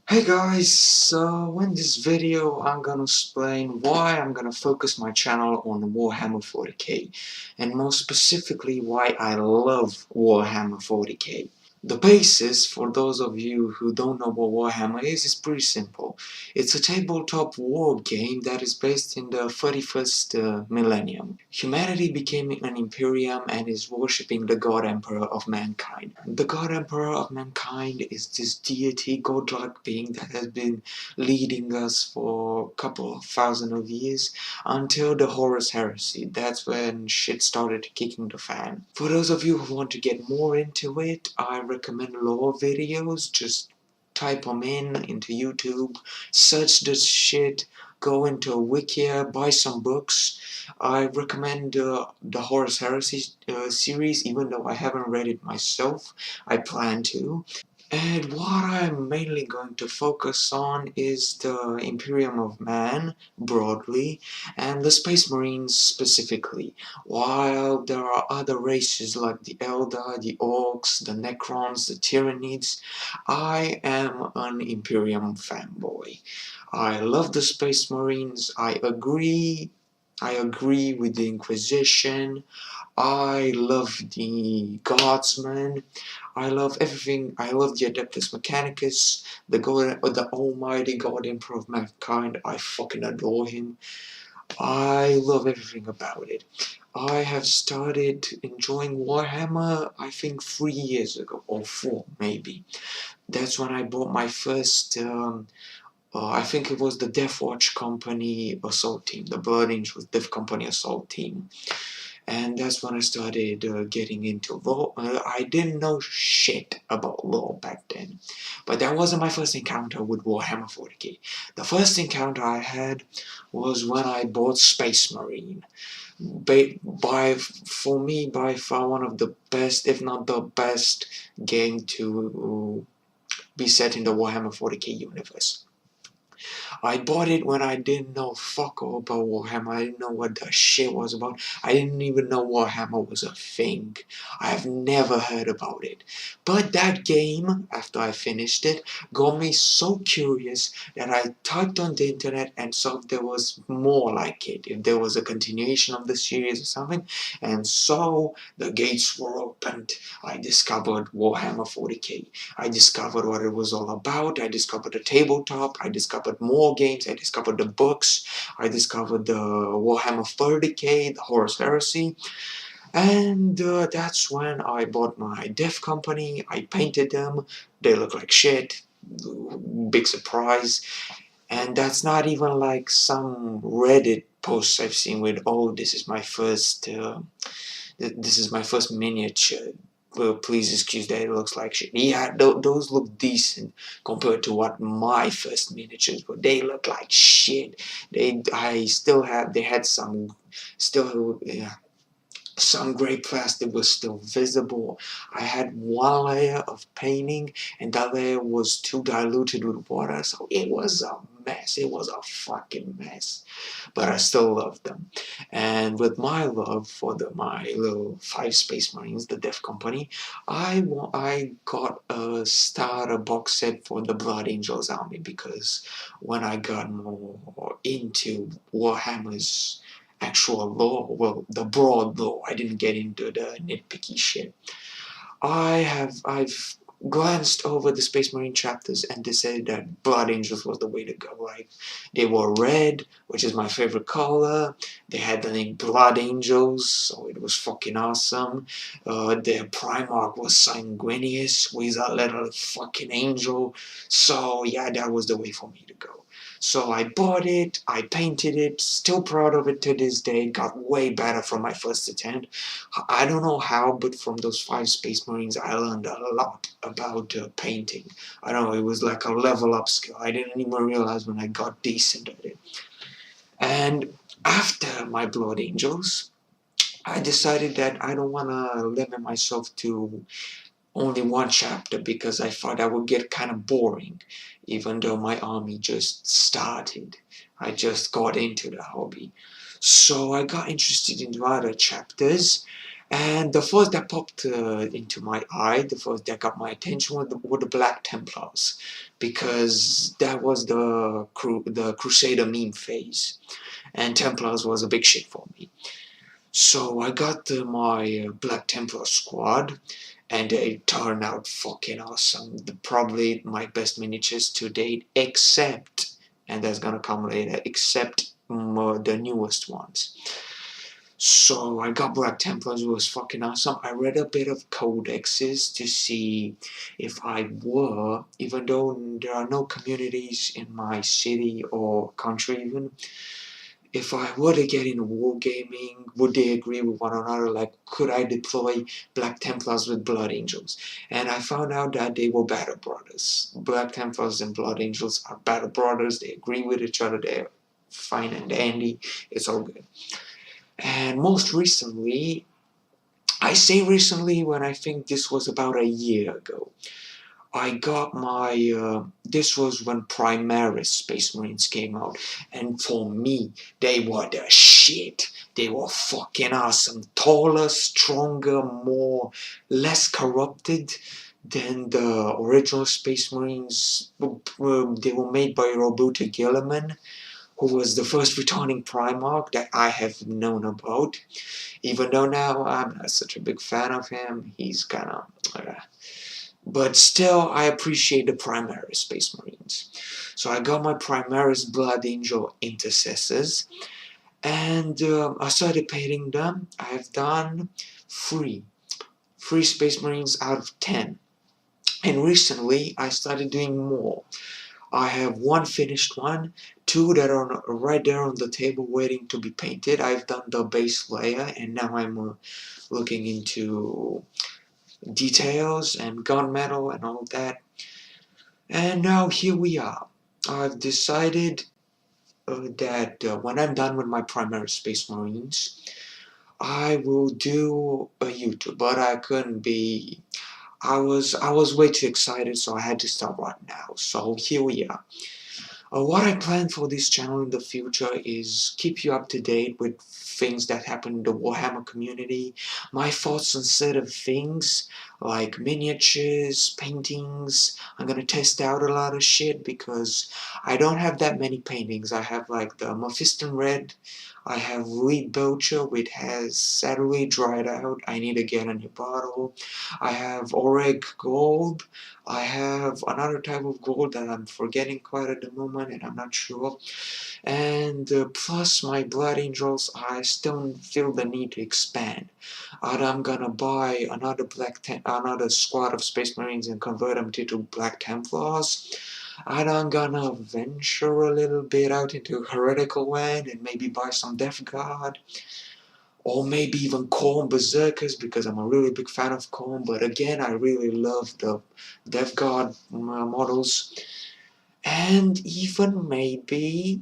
Hey guys, so in this video I'm gonna explain why I'm gonna focus my channel on Warhammer 40k, and more specifically why I love Warhammer 40k. The basis, for those of you who don't know what Warhammer is pretty simple. It's a tabletop war game that is based in the 31st millennium. Humanity became an imperium and is worshipping the God Emperor of mankind. The God Emperor of mankind is this deity, godlike being that has been leading us for a couple of thousand of years until the Horus Heresy. That's when shit started kicking the fan. For those of you who want to get more into it, I recommend lore videos. Just type them into YouTube, search this shit, go into a Wikia, buy some books. I recommend the Horus Heresy series, even though I haven't read it myself. I plan to. And what I'm mainly going to focus on is the Imperium of Man, broadly, and the Space Marines specifically. While there are other races like the Eldar, the Orcs, the Necrons, the Tyranids, I am an Imperium fanboy. I love the Space Marines. I agree with the Inquisition. I love the Guardsmen. I love everything. I love the Adeptus Mechanicus, the almighty God Emperor of mankind. I fucking adore him. I love everything about it. I have started enjoying Warhammer, I think 3 years ago, or 4 maybe. That's when I bought my first, I think it was the Death Watch Company Assault Team, the Blood Angels Death Company Assault Team. And that's when I started getting into lore. I didn't know shit about lore back then, but that wasn't my first encounter with Warhammer 40k. The first encounter I had was when I bought Space Marine. For me, by far one of the best, if not the best, game to be set in the Warhammer 40k universe. I bought it when I didn't know fuck all about Warhammer. I didn't know what the shit was about. I didn't even know Warhammer was a thing. I have never heard about it. But that game, after I finished it, got me so curious that I typed on the internet and saw if there was more like it, if there was a continuation of the series or something. And so the gates were opened. I discovered Warhammer 40k. I discovered what it was all about. I discovered the tabletop. I discovered more games. I discovered the books. I discovered the Warhammer 30k, the Horus Heresy. And that's when I bought my dev company. I painted them. They look like shit. Big surprise. And that's not even like some Reddit posts I've seen with, oh, this is my first miniature. Well, please excuse that it looks like shit. Yeah, those look decent compared to what my first miniatures were. They look like shit. They had some gray plastic was still visible. I had one layer of painting and that layer was too diluted with water, so it was a mess. It was a fucking mess. But I still loved them. And with my love for my little 5 Space Marines, the Death Company, I got a starter box set for the Blood Angels army, because when I got more into Warhammer's actual lore, well, the broad lore, I didn't get into the nitpicky shit. I've glanced over the Space Marine chapters and decided that Blood Angels was the way to go. Like, they were red, which is my favorite color. They had the name Blood Angels, so it was fucking awesome. Their Primarch was Sanguinius, who is a little fucking angel. So yeah, that was the way for me to go. So I bought it, I painted it, still proud of it to this day, got way better from my first attempt. I don't know how, but from those 5 Space Marines I learned a lot about painting. I don't know, it was like a level up skill. I didn't even realize when I got decent at it. And after my Blood Angels, I decided that I don't want to limit myself to only one chapter because I thought that would get kind of boring, even though my army just started. I just got into the hobby. So I got interested in other chapters, and the first that popped into my eye, the first that got my attention were the Black Templars, because that was the Crusader meme phase, and Templars was a big shit for me. So I got my Black Templar squad, and they turned out fucking awesome. Probably my best miniatures to date, except, and that's gonna come later, except the newest ones. So I got Black Templars, it was fucking awesome. I read a bit of codexes to see if I were, even though there are no communities in my city or country even, if I were to get into wargaming, would they agree with one another? Like, could I deploy Black Templars with Blood Angels? And I found out that they were battle brothers. Black Templars and Blood Angels are battle brothers. They agree with each other. They're fine and dandy. It's all good. And most recently, I say recently when I think this was about a year ago, I got my, this was when Primaris Space Marines came out, and for me, they were the shit. They were fucking awesome. Taller, stronger, less corrupted than the original Space Marines. They were made by Roberto Gilliman, who was the first returning Primarch that I have known about. Even though now I'm not such a big fan of him, he's kinda... but still, I appreciate the Primaris Space Marines. So I got my Primaris Blood Angel Intercessors, and I started painting them. I've done three Space Marines out of 10. And recently, I started doing more. I have one finished one, two that are right there on the table waiting to be painted. I've done the base layer, and now I'm looking into details and gunmetal and all that. And now here we are. I've decided that when I'm done with my primary Space Marines, I will do a YouTube, but I couldn't be. I was way too excited, so I had to start right now. So here we are. What I plan for this channel in the future is keep you up to date with things that happen in the Warhammer community, my thoughts on certain things like miniatures, paintings. I'm gonna test out a lot of shit because I don't have that many paintings. I have like the Mephiston Red, I have Reed Belcher, which has sadly dried out. I need to get a new bottle. I have Auric Gold. I have another type of gold that I'm forgetting quite at the moment, and I'm not sure. And plus my Blood Angels, I still feel the need to expand. I'm gonna buy another squad of Space Marines and convert them to Black Templars. I'm gonna venture a little bit out into heretical land and maybe buy some Death Guard, or maybe even Khorne Berserkers because I'm a really big fan of Khorne. But again, I really love the Death Guard models, and even maybe,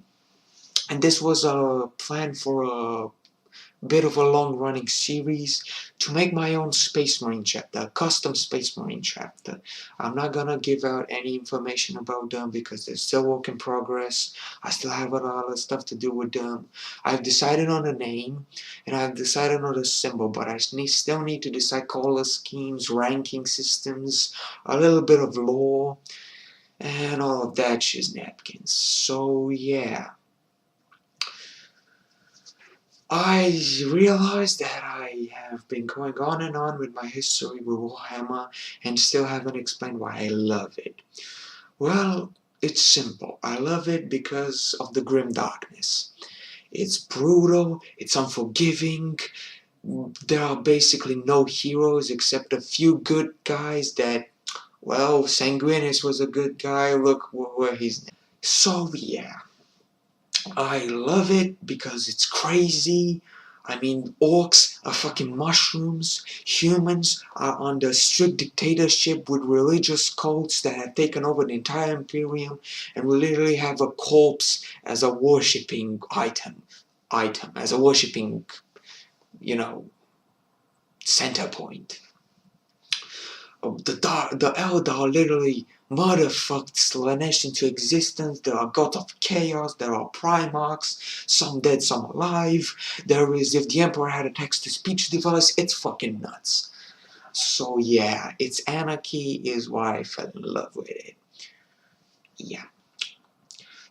and this was a plan for a bit of a long-running series, to make my own Space Marine chapter, a custom Space Marine chapter. I'm not gonna give out any information about them because they're still work in progress. I still have a lot of stuff to do with them. I've decided on a name, and I've decided on a symbol, but I still need to decide color schemes, ranking systems, a little bit of lore, and all of that shiznapkins. So yeah. I realized that I have been going on and on with my history with Warhammer and still haven't explained why I love it. Well, it's simple. I love it because of the grimdarkness. It's brutal, it's unforgiving, there are basically no heroes except a few good guys that, well, Sanguinis was a good guy, look where he's now. So yeah. I love it because it's crazy. I mean, orcs are fucking mushrooms. Humans are under strict dictatorship with religious cults that have taken over the entire Imperium, and we literally have a corpse as a worshipping item, as a worshipping, you know, center point. the Eldar literally motherfucked Slanesh into existence. There are gods of chaos, there are Primarchs, some dead, some alive. There is, if the Emperor had a text-to-speech device, it's fucking nuts. So yeah, it's anarchy is why I fell in love with it. Yeah.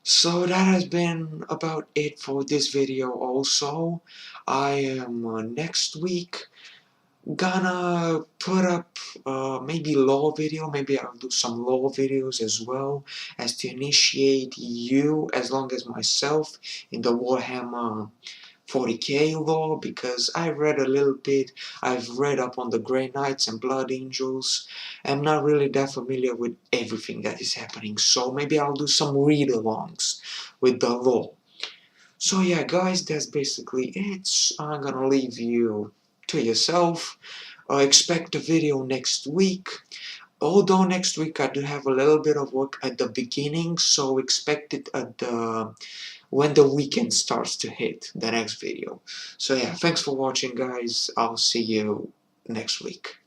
So that has been about it for this video also. I am next week gonna put up maybe lore video. Maybe I'll do some lore videos as well, as to initiate you as long as myself in the Warhammer 40k lore, because I read a little bit. I've read up on the Grey Knights and Blood Angels. I'm not really that familiar with everything that is happening, so maybe I'll do some read-alongs with the lore. So yeah, guys, that's basically it. I'm gonna leave you to yourself. Expect a video next week. Although next week I do have a little bit of work at the beginning, so expect it at the when the weekend starts to hit, the next video. So yeah, thanks for watching, guys. I'll see you next week.